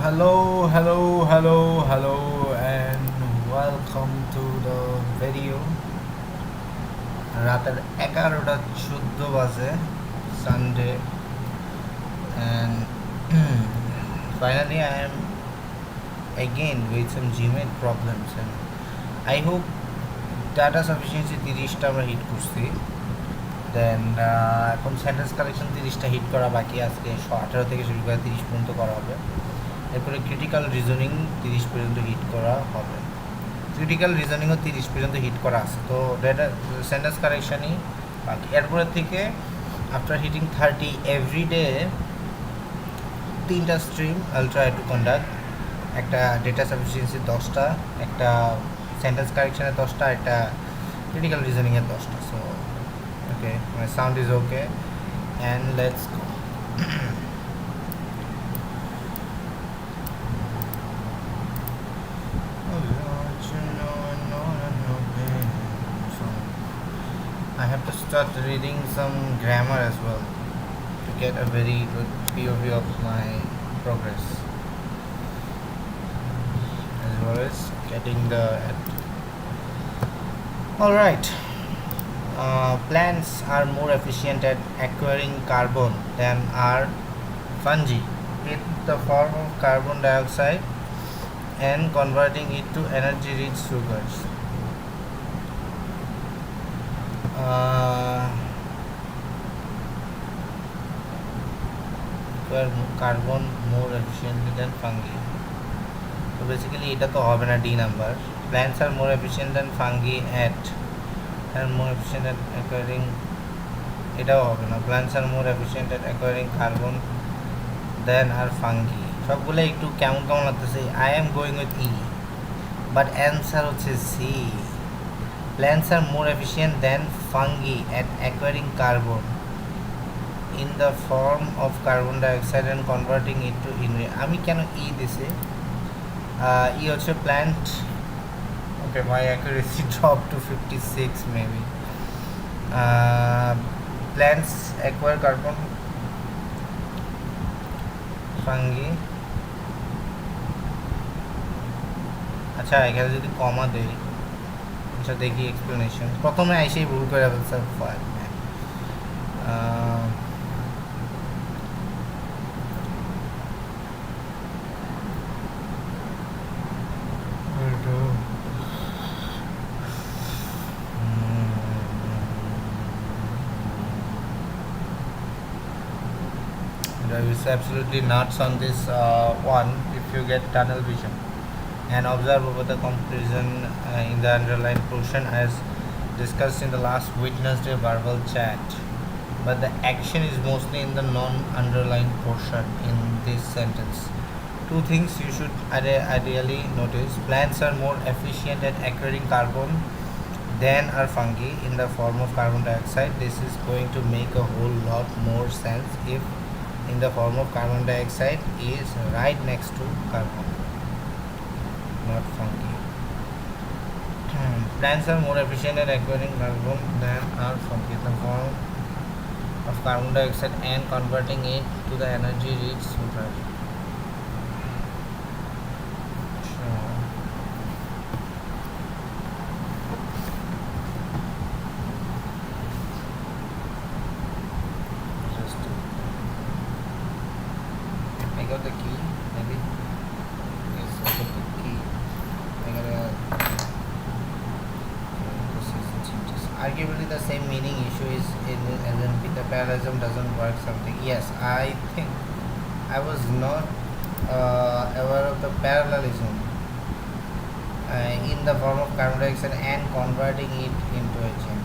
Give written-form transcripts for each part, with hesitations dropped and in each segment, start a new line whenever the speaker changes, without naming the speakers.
Hello, and welcome to the video. রাতের 11:14 বাজে Sunday, and finally I am again with some GMAT problems, and I hope data sufficiency 30টা আমরা hit করছি। দেন এখন sentence collection 30টা hit করা বাকি, আজকে 18 থেকে শুরু করে 30 পর্যন্ত করা হবে। এরপরে ক্রিটিক্যাল রিজনিং 30 পর্যন্ত হিট করা হবে। ক্রিটিক্যাল রিজনিংও 30 পর্যন্ত হিট করা আছে, তো ডেটা সেন্টেন্স কারেকশানই বাকি। এরপরে থেকে আফটার হিটিং 30 এভরিডে 3টা স্ট্রিম আইল ট্রাই টু কন্ডাক্ট। একটা ডেটা সাফিসিয়েন্সি 10টা, একটা সেন্টেন্স কারেকশানের 10টা, একটা ক্রিটিক্যাল রিজনিংয়ের 10টা। So okay, my sound is okay, and let's go. I have to start reading some grammar as well to get a very good POV of my progress, as well as getting the. Alright, plants are more efficient at acquiring carbon than are fungi in the form of carbon dioxide and converting it to energy rich sugars. Carbon more efficiently than fungi. So basically এটা তো হবে না, D number. Plants are more efficient than fungi at and more efficient at acquiring, এটাও হবে না। Plants are more efficient at acquiring carbon than are fungi। সবগুলো একটু কেমন কেমন লাগতেছে। I am going with E, but answer হচ্ছে C. Plants are more efficient than fungi at acquiring carbon in the form of carbon dioxide and converting it to energy. আমি কেন ই দিছি? ই হচ্ছে plant. Okay, my accuracy dropped to 56 maybe. Plants acquire carbon, fungi. আচ্ছা, এখানে যদি কমা দেই, আচ্ছা দেখি এক্সপ্লেনেশন। প্রথমে এসেই ভুল করে ফেলছে। There is absolutely nuts on this one if you get tunnel vision and observe over the comparison in the underlined portion as discussed in the last Wednesday verbal chat, but the action is mostly in the non-underlined portion in this sentence. Two things you should ideally notice: plants are more efficient at acquiring carbon than are fungi in the form of carbon dioxide. This is going to make a whole lot more sense if in the form of carbon dioxide is right next to carbon, not fungi. Plants are more efficient at acquiring carbon than are fungi in the form of carbon dioxide and converting it to the energy rich sugar. I got the key, maybe. Yes, I got the key. I got a. Arguably, the same meaning issue is in LNP. The parallelism doesn't work. Something. Yes, I think I was not aware of the parallelism in the form of carbon dioxide and converting it into HM.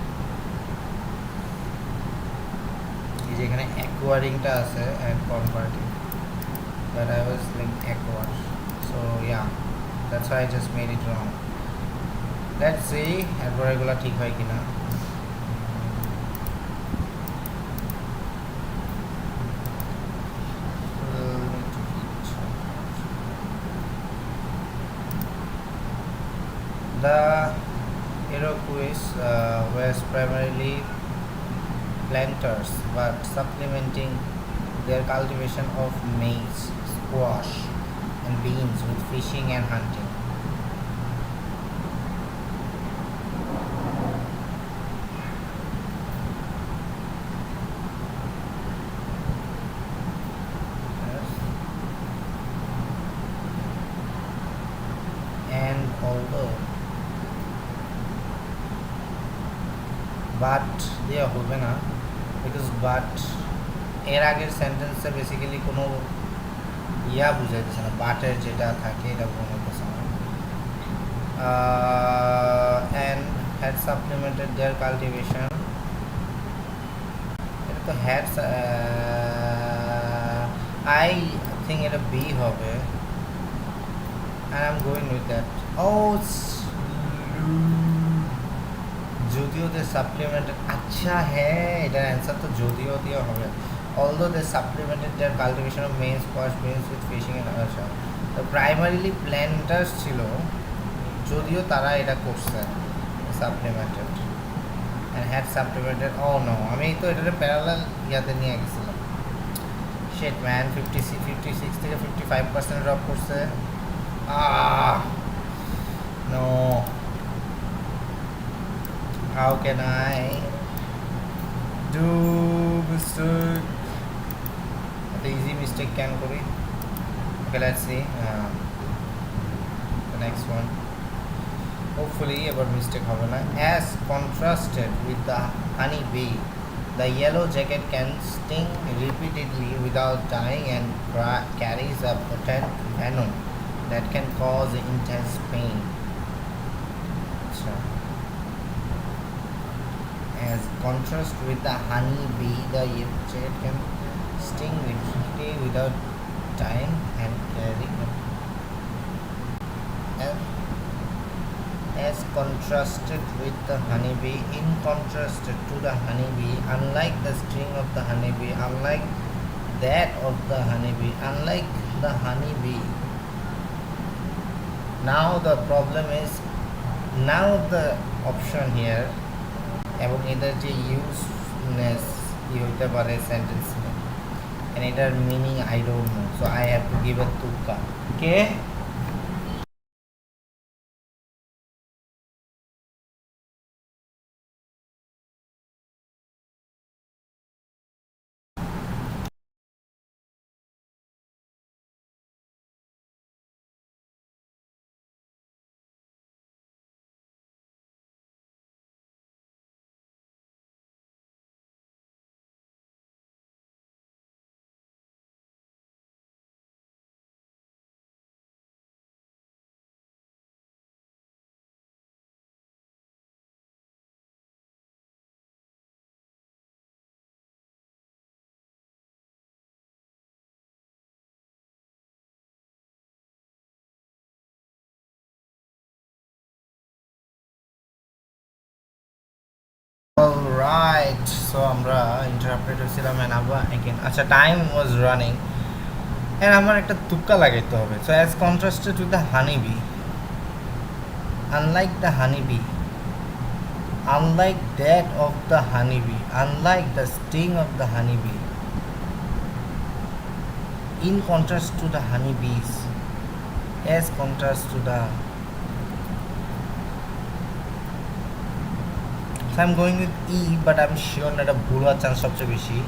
যেখানে অ্যাকোয়ারিংটা আছে and converting, but I was like acquire, so yeah, that's why I just made it wrong. Let's see এরপর এগুলো ঠিক হয় কিনা। The Iroquois were primarily planters, but supplementing their cultivation of maize, squash, and beans with fishing and hunting. Yes. And although but দেওয়া হবে না because but এর আগের সেন্টেন্সে বেসিক্যালি কোনো ইয়া বুঝাইতেছে না, বাটের যেটা থাকে এটা বোঝাইতেছে না। And had supplemented their cultivation, এটা তো হ্যাড, আই থিঙ্ক এটা বি হবে, and I am going with that. ও যদিও দে সাপ্লিমেন্টেড, আচ্ছা হ্যাঁ এটার অ্যান্সার তো যদিও দিয়ে হবে। although they supplemented their cultivation of maize, squash, beans with fishing and other stuff. তো প্রাইমারিলি প্ল্যান্টার্স ছিল, যদিও তারা এটা করছে সাপ্লিমেন্টেড অ্যান্ড হ্যাড সাপ্লিমেন্টেড। ও নো, আমি তো এটাতে প্যারালাল ইয়াতে নিয়ে গেছিলাম। শেট ম্যান, 56 থেকে 55% ড্রপ করছে। No, how can I do mistake? The easy mistake can kori. Okay, let's see the next one. Hopefully about mistake hobe na. As contrasted with the honey bee, the yellow jacket can sting repeatedly without dying and carries a potent venom that can cause intense pain. So, as contrast with the honey bee, the yellow jacket can sting repeatedly without dying and carry as contrasted with the honeybee, in contrast to the honeybee, unlike the sting of the honeybee, unlike that of the honeybee, unlike the honeybee. Now the problem is, none of the option here এবং এটার যে ইউজনেস কি হইতে পারে sentence, and এটার meaning I don't know, so I have to give a তুক্কা। Okay alright, so আমরা interrupted হয়েছিলাম অ্যান্ড আবার এগেন, আচ্ছা টাইম ওয়াজ রানিং অ্যান্ড আমার একটা তুক্কা লাগাইতে হবে। So as contrasted with the honey bee, unlike the honey bee, unlike that of the honeybee, unlike the sting of the honeybee, in contrast to the honeybees, as contrast to the, so I'm going with E, but I'm sure not a bhul hওয়ার chance সবচেয়ে বেশি,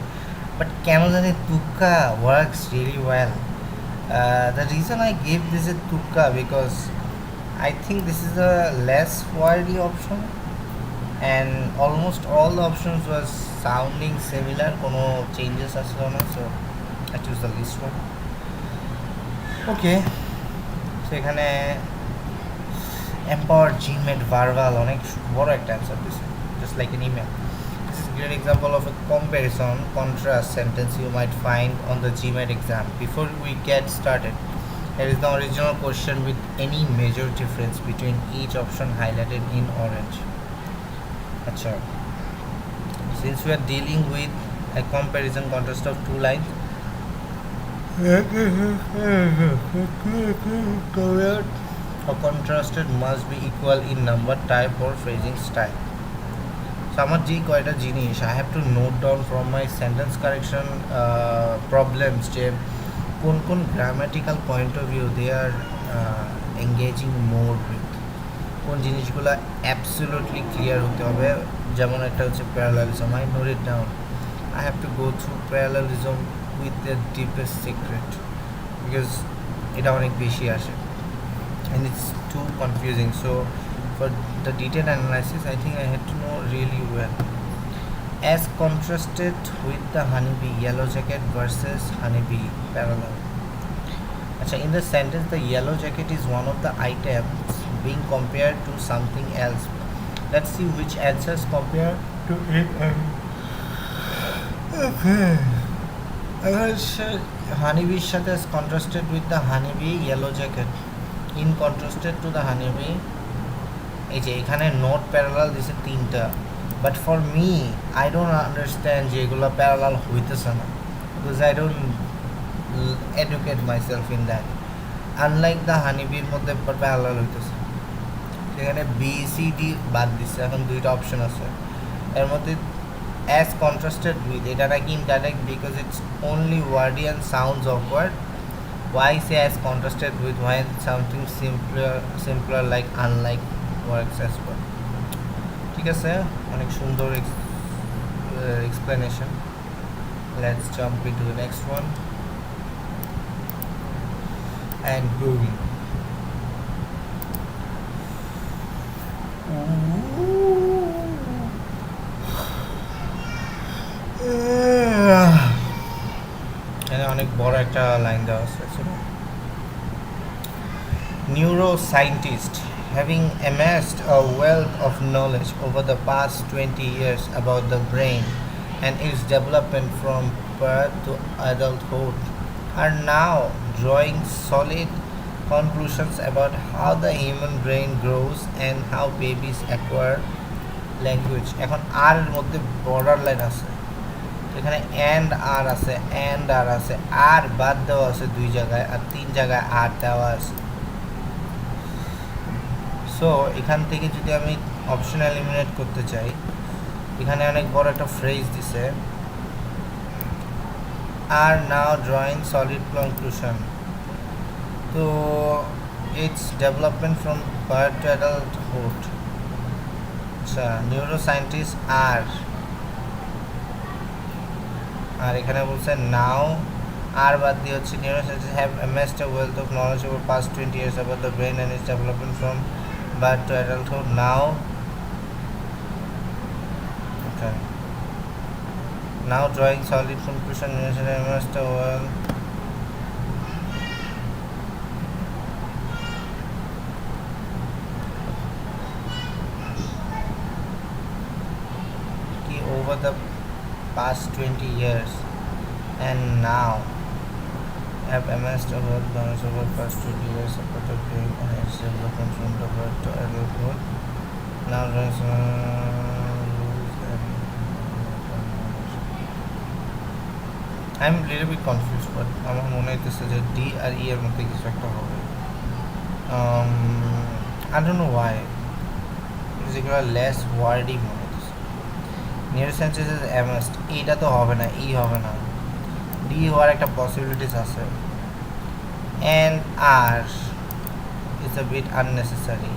but কেন জানি তুক্কা works really well. The reason I gave this a tukka because I think this is a less wordy option and almost all the options was sounding similar, কোনো changes আসলো না, so I choose the least one. Okay, so এখানে empowered GMAT verbal অনেক বড় একটা answer দিছে, just like an email. This is a great example of a comparison contrast sentence you might find on the GMAT exam. Before we get started, here is the original question with any major difference between each option highlighted in orange. Achha, since we are dealing with a comparison contrast of two lines, compared or contrasted must be equal in number, type or phrasing style. So আমার যে কয়টা জিনিস I have to note down from my sentence correction problems যে কোন grammatical point of view they are engaging more with, কোন জিনিসগুলো absolutely clear হতে হবে। যেমন একটা হচ্ছে parallelism, I note it down, I have to go through parallelism with the deepest secret because এটা অনেক বেশি আসে and it's too confusing. So for the detailed analysis I think I had to know really well. As contrasted with the honeybee, yellow jacket versus honeybee, parallel. Acha, in the sentence the yellow jacket is one of the items being compared to something else. Let's see which answers compare to it and okay. Honeybee সাথে contrasted with the honeybee, yellow jacket. In contrasted to the honeybee, এই যে এখানে note parallel দিছে তিনটা, but for me I don't understand যে এগুলো parallel হইতেছে না, because I don't educate myself in that. Unlike the হানিবির মধ্যে প্যারালাল হইতেছে, সেখানে বি সি ডি বাদ দিচ্ছে, এখন দুইটা অপশন আছে এর মধ্যে। অ্যাজ কন্ট্রাস্টেড উইথ, এটা নাকি incorrect because it's only worthy and sounds awkward. Why say as contrasted with when something simpler like unlike works as well? ঠিক আছে, অনেক সুন্দর explanation. Let's jump into the next one and boom. অনেক বড় একটা line দেওয়া আছে। Neuroscientist having amassed a wealth of knowledge over the past 20 years about the brain and its development from birth to adulthood are now drawing solid conclusions about how the human brain grows and how babies acquire language. এখন আর এর মধ্যে border line আছে, এখানে and আর আছে, and আর আছে, আর বাদ দেওয়া আছে দুই জায়গায়, আর তিন জায়গায় আর দেওয়া আছে। সো এখান থেকে যদি আমি অপশন এলিমিনেট করতে চাই, এখানে অনেক বড় একটা ফ্রেজ দিছে, আর নাও ড্রয়িং সলিড কনক্লুশন। তো it's development from birth two adulthood. আচ্ছা, নিউরোসায়েন্টিস্ট আর এখানে বলছে নাও, আর বাদ দিয়ে হচ্ছে neuroscientist have amassed a wealth of knowledge over past 20 years about the brain and its development from birth to adulthood. Now drawing solid conclusion, neuroscientists have amassed a wealth over the past 20 years and now have amassed a wealth of knowledge over the past 20 years about the brain and its development from the birth to adulthood. Now rules and I'm a little bit confused, but আমার মনে হইতেছে যে D আর ই এর মধ্যে কিছু একটা হবে। I don't know why, যেগুলো লেস ওয়ার্ডি মনে হইতেছে। নিউরোসায়েন্টিস্ট ইজ amassed, এইটা তো হবে না, ই হবে না, ডি হওয়ার একটা পসিবিলিটিস আছে। অ্যান্ড আর ইটস আ বিট আননেসেসারি,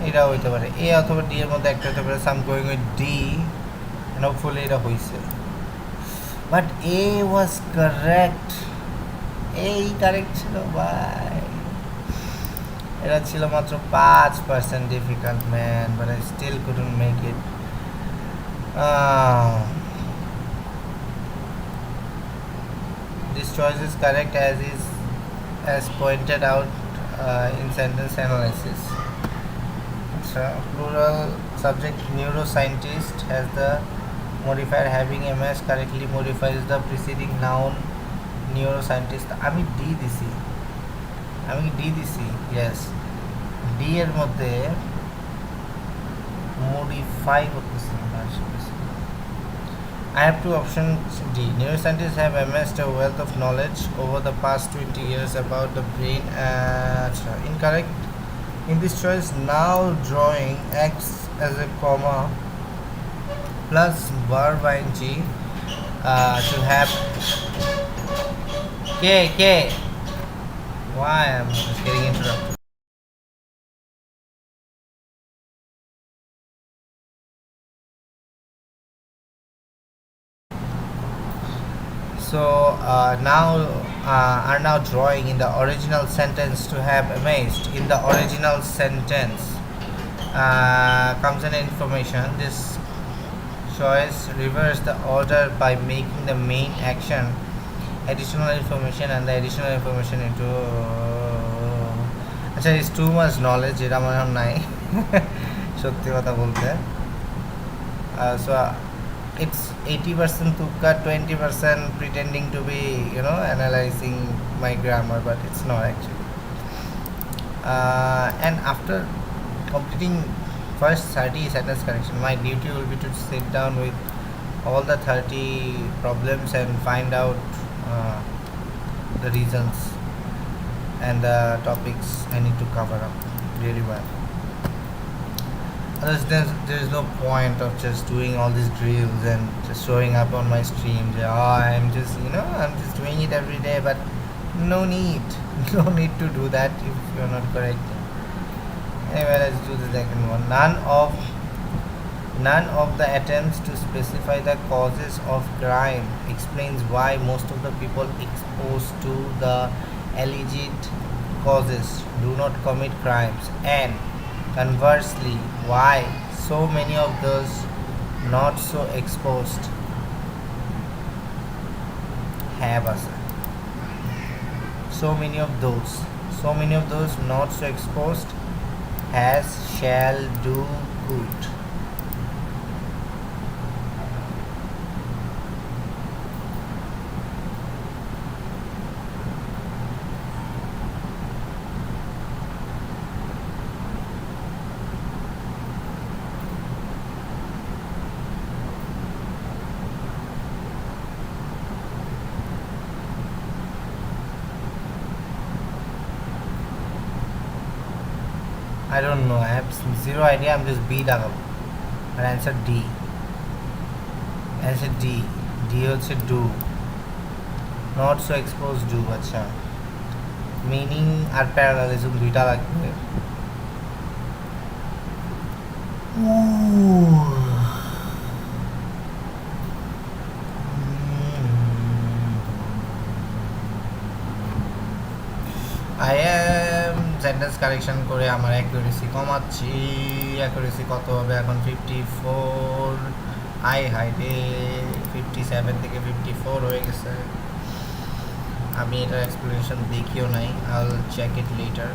এটা হইতে পারে এ অথবা ডি এর মধ্যে একটা হতে পারে। Some going with D and hopefully এটা হইছে, বাট এ ওয়াজ কারেক্ট, এই কারেক্ট ছিল ভাই। এটা ছিল মাত্র 5% difficult man, but I still couldn't make it. This choice is correct as pointed out in sentence analysis. Plural subject neuroscientist has the modifier having ms correctly modifies the preceding noun neuroscientist. আমি D দিছি, yes, D এর মধ্যে modify করতেছি না। I have two options. D. Neuroscientists have amassed a wealth of knowledge over the past 20 years about the brain. Incorrect. In this choice, now drawing acts as a comma plus verb ing to have K. Why I'm just getting interrupted? So are now drawing in the original sentence to have amazed. In the original sentence comes an information. This choice reverse the order by making the main action additional information and the additional information into. আচ্ছা is too much knowledge যেটা আমার এখন নাই সত্যি কথা বলতে so it's 80% tukka, 20% pretending to be, analyzing my grammar, but it's not actually. And after completing first 30 sentence correction, my duty will be to sit down with all the 30 problems and find out the reasons and the topics I need to cover up really well. Otherwise, there's no point of just doing all these drills and just showing up on my stream. I'm just doing it every day, but no need to do that if you're not correct. Anyway, let's do the second one. None of the attempts to specify the causes of crime explains why most of the people exposed to the alleged causes do not commit crimes, and conversely, why so many of those not so exposed have us. So many of those not so exposed has shall do good. I don't know. I have zero idea. I'm just B double. But answer D. Answer D. D হচ্ছে do. Not so exposed do. আচ্ছা. Meaning আর parallelism দুইটা লাগবে. I am sentence correction করে আমার accuracy কমাচ্ছি accuracy কত হবে এখন 54 হাইডে 57 থেকে 54 হয়ে গেছে আমি এটার এক্সপ্লেনেশন দেখিও নাই I'll check it later.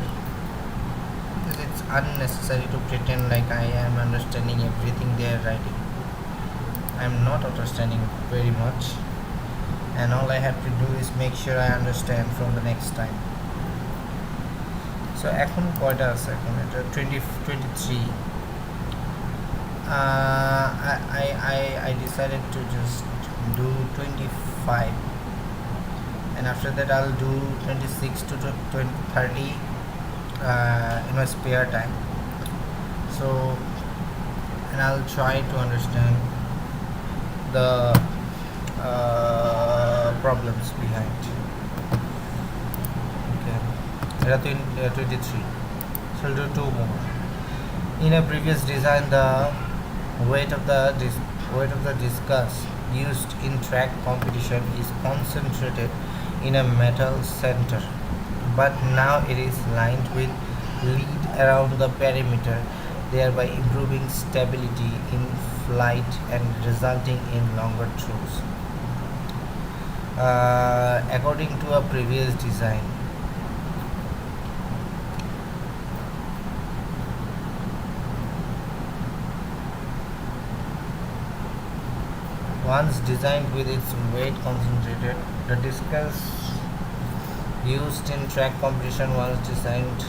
It's unnecessary to pretend like I am understanding everything they are writing. I am not understanding very much, and all I have to do is make sure I understand from the next time. So এখন কয়টা আছে এখন এটা 23 I decided to just do 25, and after that I'll do 26 to 30 in my spare time. So, and I'll try to understand the problems behind. There are 23. So we'll do two more. In a previous design, the weight of the discus used in track competition is concentrated in a metal center, but now it is lined with lead around the perimeter, thereby improving stability in flight and resulting in longer throws. According to a previous design, once designed with its weight concentrated, the discus used in track competition was designed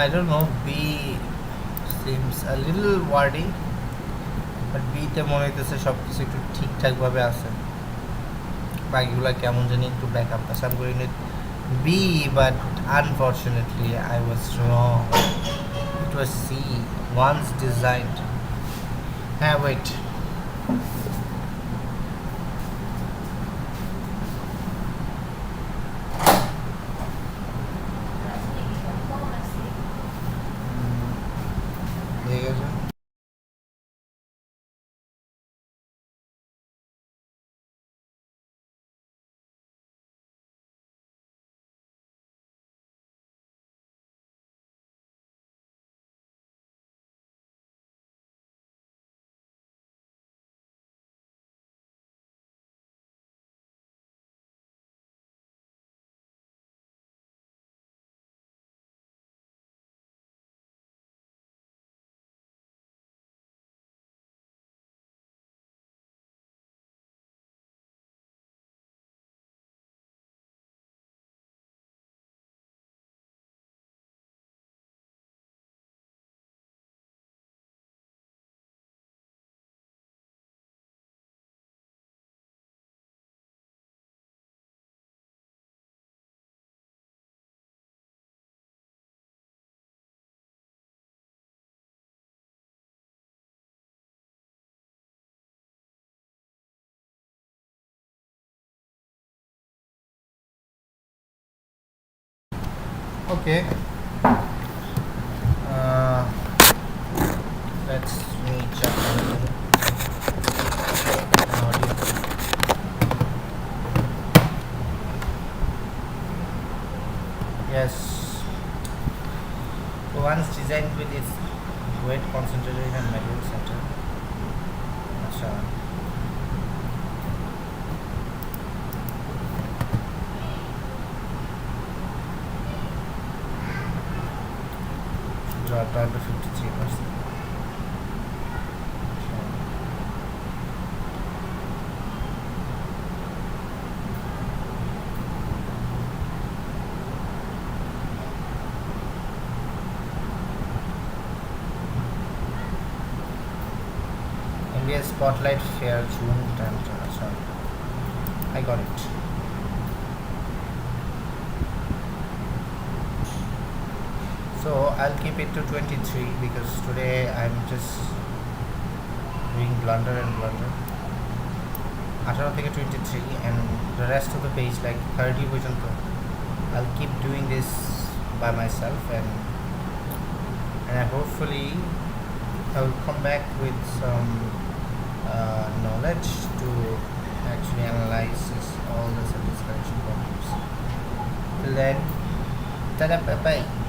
I don't know, B seems a little wordy, but B তে মনে হইতেছে সব কিছু একটু ঠিকঠাকভাবে আছে, বাকিগুলো কেমন জানি একটু ব্যাকআপ আছে। I'm going with B, but unfortunately I was wrong. It was C, once designed. Wait. ঠিক আছে। Okay. Uh, let's me check audio. Yes. So once designed with its weight concentration and material center. Acha. Drop down to 53%. NBA Spotlight Fair June 10th. Sorry, I got it. So I'll keep it to 23 because today I'm just doing blunder and blunder. 18 থেকে 23 and the rest of the page like 30 পর্যন্ত I'll keep doing this by myself, and hopefully I'll come back with some knowledge to actually analyze all the surface correction problems. Till then, tada, bye bye.